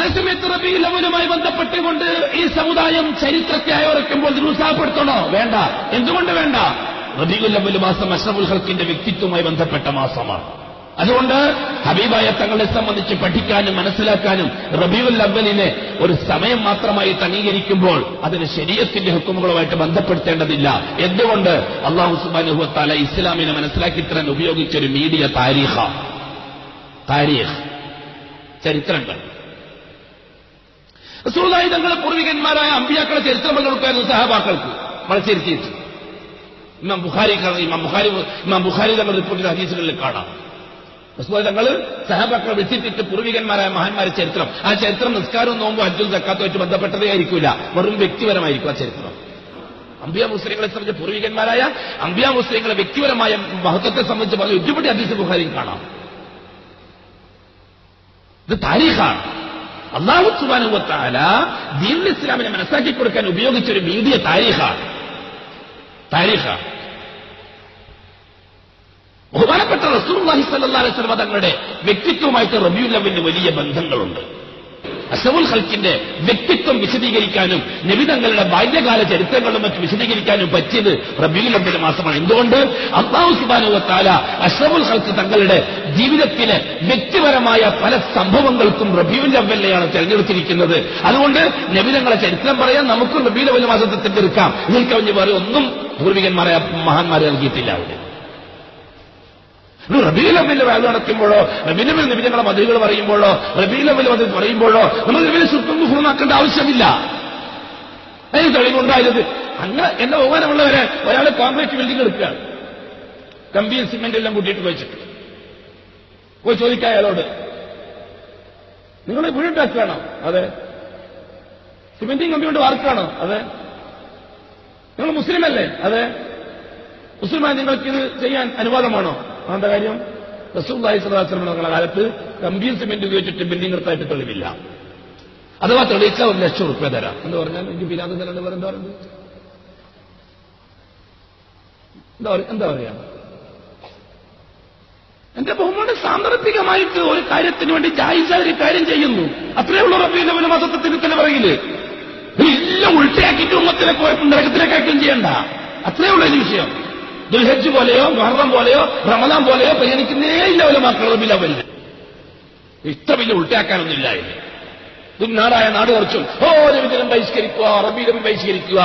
അതേസമയത്ത് റബീഉൽ അവ്വലുമായി ബന്ധപ്പെട്ടുകൊണ്ട് ഈ സമുദായം ചരിത്രത്തെ അയവറക്കുമ്പോൾ നിരുത്സാഹപ്പെടുത്തണോ? വേണ്ട. എന്തുകൊണ്ട് വേണ്ട? റബീഉൽ അവ്വൽ മാസം അഷ്റഫുൽ ഖൽഖിന്റെ വ്യക്തിത്വവുമായി ബന്ധപ്പെട്ട മാസമാണ്. അതുകൊണ്ട് ഹബീബായ തങ്ങളെ സംബന്ധിച്ച് പഠിക്കാനും മനസ്സിലാക്കാനും റബീഉൽ അവ്വലിനെ ഒരു സമയം മാത്രമായി അംഗീകരിക്കുമ്പോൾ അതിന് ശരീഅത്തിന്റെ ഹുക്കുമുകളുമായിട്ട് ബന്ധപ്പെടുത്തേണ്ടതില്ല. എന്തുകൊണ്ട്? അല്ലാഹു സുബ്ഹാനഹു വ തആല ഇസ്ലാമിനെ മനസ്സിലാക്കി തരാൻ ഉപയോഗിച്ചൊരു മീഡിയ താരീഖ്, ചരിത്രങ്ങൾ. റസൂലുള്ളാഹി തങ്ങളുടെ പൂർവികന്മാരായ അമ്പിയാക്കളെ ചരിത്രം കൊടുക്കായിരുന്നു സഹാബാക്കൾക്ക് മത്സരിച്ചിട്ട്. ഇമാം ബുഖാരി തങ്ങൾ റിപ്പോർട്ട് ചെയ്ത ഹദീസുകളിൽ കാണാം. റസൂലുള്ളാഹി തങ്ങൾ സഹാബാക്കളെ വിളിച്ചിട്ട് പൂർവികന്മാരായ മഹാന്മാരെ ചരിത്രം, ആ ചരിത്രം നിസ്കാരവും നോമ്പും ഹജ്ജും സക്കാത്തുമായിട്ട് ബന്ധപ്പെട്ടതേ ആയിരിക്കില്ല, വെറും വ്യക്തിപരമായിരിക്കും ആ ചരിത്രം. അമ്പിയാ മുസ്ലിങ്ങളെ സംബന്ധിച്ച് പൂർവികന്മാരായ അമ്പിയാ മുസ്ലിങ്ങളെ വ്യക്തിപരമായ മഹത്വത്തെ സംബന്ധിച്ച് പറഞ്ഞ ഒരുപാട് ഹദീസ് ബുഖാരിയിൽ കാണാം. ഇത് താരീഖാണ്. അല്ലാഹു സുബ്ഹാനഹു വ തആല ദീനുൽ ഇസ്ലാമിനെ മനസ്സിലാക്കി കൊടുക്കാൻ ഉപയോഗിച്ചൊരു മീഡിയ താരീഖാണ്. ബഹുമാനപ്പെട്ട റസൂലുള്ളാഹി സ്വല്ലല്ലാഹു അലൈഹി വസല്ലം തങ്ങളുടെ വ്യക്തിത്വവുമായിട്ട് റബീഉൽ അവ്വലിന് വലിയ ബന്ധങ്ങളുണ്ട്. അഷ്റഫുൽ ഖൽഖിന്റെ വ്യക്തിത്വം വിശദീകരിക്കാനും നബി തങ്ങളുടെ ബാല്യകാല ചരിത്രങ്ങളും മറ്റും വിശദീകരിക്കാനും പറ്റിയത് റബീഉൽ അവ്വൽ മാസമാണ്. എന്തുകൊണ്ട്? അല്ലാഹു സുബ്ഹാനഹു വ തആല അഷ്റഫുൽ ഖൽഖ് തങ്ങളുടെ ജീവിതത്തിലെ വ്യക്തിപരമായ പല സംഭവങ്ങൾക്കും റബീഉൽ അവ്വലിനെയാണ് തെരഞ്ഞെടുത്തിരിക്കുന്നത്. അതുകൊണ്ട് നബി തങ്ങളുടെ ചരിത്രം പറയാൻ നമുക്ക് റബീഉൽ അവ്വൽ മാസത്തെ തിരഞ്ഞെടുക്കാം. ഇതിൽ കവിഞ്ഞ് വേറെ ഒന്നും പൂർവികന്മാരായ മഹാന്മാരെ നൽകിയിട്ടില്ല. അവിടെ റബീഉൽ അവ്വൽ വാഴ്ന്നു നടത്തുമ്പോഴോ റബീഉൽ അവ്വൽ നബിതങ്ങളുടെ മധുകൾ പറയുമ്പോഴോ റബീഉൽ അവ്വൽ മധു പറയുമ്പോഴോ നമ്മൾ ഇവരെ സുഖമാക്കേണ്ട ആവശ്യമില്ല. അതിന് തെളിവുണ്ടായത് അങ്ങനെ എന്നെ ബഹുമാനമുള്ളവരെ ഒരാൾ കോൺക്രീറ്റ് ബിൽഡിംഗ് എടുക്കുകയാണ്, കമ്പിയും സിമെന്റ് എല്ലാം കൂട്ടിയിട്ട് വെച്ചിട്ട് പോയി ചോദിക്കുക അയാളോട്, നിങ്ങൾ വീടുണ്ടാക്കുകയാണോ? അതെ. സിമെന്റും കമ്പി കൊണ്ട് വാർക്കുകയാണോ? അതെ. നിങ്ങൾ മുസ്ലിം അല്ലേ? അതെ. മുസ്ലിമായി നിങ്ങൾക്കിത് ചെയ്യാൻ അനുവാദമാണോ? എന്താ കാര്യം? റസൂലുള്ളാഹി സ്വല്ലല്ലാഹു അലൈഹി വസല്ലം തങ്ങളുടെ കാലത്ത് കമ്പിയും സിമെന്റ് ഉപയോഗിച്ചിട്ട് ബിൽഡിംഗ് നിർത്തായിട്ട് തെളിവില്ല. അഥവാ തെളിയിച്ചാൽ 1 ലക്ഷം റുപ്യ തരാം എന്ന് പറഞ്ഞാൽ എനിക്ക് പിന്നാതെ തരാണ്ട് വേറെ എന്താ പറയാ? എന്റെ ബഹുമാനം സാന്ദർഭികമായിട്ട് ഒരു കാര്യത്തിന് വേണ്ടി ജായിസായ ഒരു കാര്യം ചെയ്യുന്നു, അത്രയേ ഉള്ളൂ. റബീഉൽ അവ്വൽ മാസത്തിൽ തന്നെ പറയില്ലേ, എല്ലാം ഉൾട്ടയാക്കിയിട്ട് ഉമ്മത്തിനെ പോയപ്പോൾ നരകത്തിലേക്കായിട്ടും ചെയ്യണ്ട, അത്രയേ ഉള്ളൂ ഈ വിഷയം. ദുൽഹജ്ജ് പോലെയോ മുഹറം പോലെയോ റമദാൻ പോലെയോ പരിഗണിക്കുന്നേ ഇല്ല ഉലമാക്കൾ റബീഉൽ അവ്വലിനെ. ഇഷ്ടമില്ല, ഉൾട്ടയാക്കാനൊന്നുമില്ല. ദുന്നാടായ നാട് കുറച്ചും ഓരോ വിധം ബഹിഷ്കരിക്കുക, റബീഉൽ അവ്വൽ ബഹിഷ്കരിക്കുക.